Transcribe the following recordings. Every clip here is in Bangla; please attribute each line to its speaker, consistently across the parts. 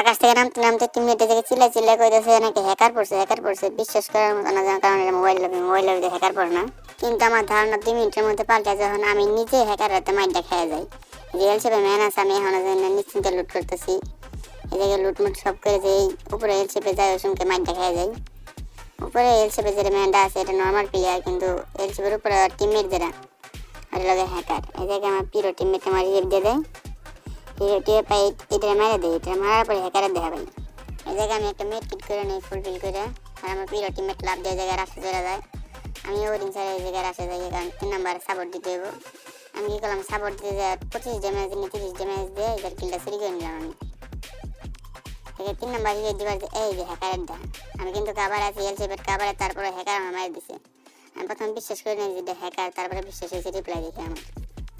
Speaker 1: আকাশ থেকে নামতে নামতে টিমমেট থেকে চিল্লা চিল্লা কইতেছে নাকি হ্যাকার পড়ছে বিশ্বাস করার মতো না, কারণ মোবাইল হ্যাকার পড়ে না। কিন্তু আমার ধারণা 2 মিনিটের মধ্যে পাল্টে, যখন আমি নিজে হ্যাকার হাতে মাইরটা খেয়ে যাই। রিয়েল শেপে ম্যান আছে, আমি এখন নিশ্চিন্তে লুট করতেছি। এই জায়গায় লুটমুট সব করে যে উপরে এল শেপে যায় ওই সঙ্গে মাইরটা খেয়ে যাই। উপরে এল শেপে যে ম্যানটা আছে এটা নর্মাল প্লেয়ার, কিন্তু এল শেপের উপরে টিমমেট যেটা ওটা লাগে হ্যাকার। এই জায়গায় আমার প্রিয় টিমমেট আমার রিয়েল দিয়ে দেয়, রিয়েল পাই এটা মেরে দেয়, এটা মারার পরে হ্যাকারের দেখা পাই। এই জায়গায় আমি একটা মেট কিট করে নিই ফুলফিল করে, আর আমার প্রিয় টিমমেট লাভ দিয়ে জায়গায় রাখতে চলে যায়। আমি ওরিং স্যার এই জায়গায় আসে যাই, কারণ 3 নাম্বার সাপোর্ট দিতে হইব। আমি কী করলাম, সাপোর্ট দিতে যাই 25 ড্যামেজ নিয়ে 30 ড্যামেজ দিয়ে এটার কিলটা চুরি করে নিলাম। আমি 3 নাম্বার হিসেবে দিবার যে এই যে হ্যাকারের দেখা, আমি কিন্তু কাবার আছি এল শেপের কাবারে, তারপরে হ্যাকার আমার মারি দিছে। আমি প্রথম বিশ্বাস করি না যে এটা হ্যাকার, তারপরে বিশ্বাস হয়েছে রিপ্লাই দেখে আমার।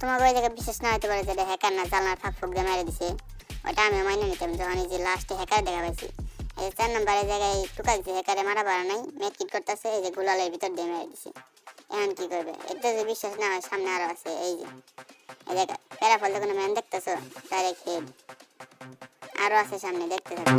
Speaker 1: তোমাকে ওই জায়গায় বিশ্বাস না হতে পারে যে এটা হ্যাকার না, জানলার ফাঁক ফুক দিয়ে মারি দিছে, ওটা আমি মাইনে নিতাম যখন এই যে লাস্টে হ্যাকার দেখা পাইছি। এই 4 নাম্বারের জায়গায় টুকা দিচ্ছে, হ্যাকারে মারা পারা নাই, মেট কিট করতেছে, এই যে গুলালের ভিতর দিয়ে মেরে দিছে। এখন কি করবে, এটা যে বিশ্বাস না হয় সামনে আরো আছে, এই যে এই জায়গা প্যারাফল যখন ম্যান দেখতেছো ডাইরেক্ট হেড আরো আছে সামনে, দেখতে থাকো।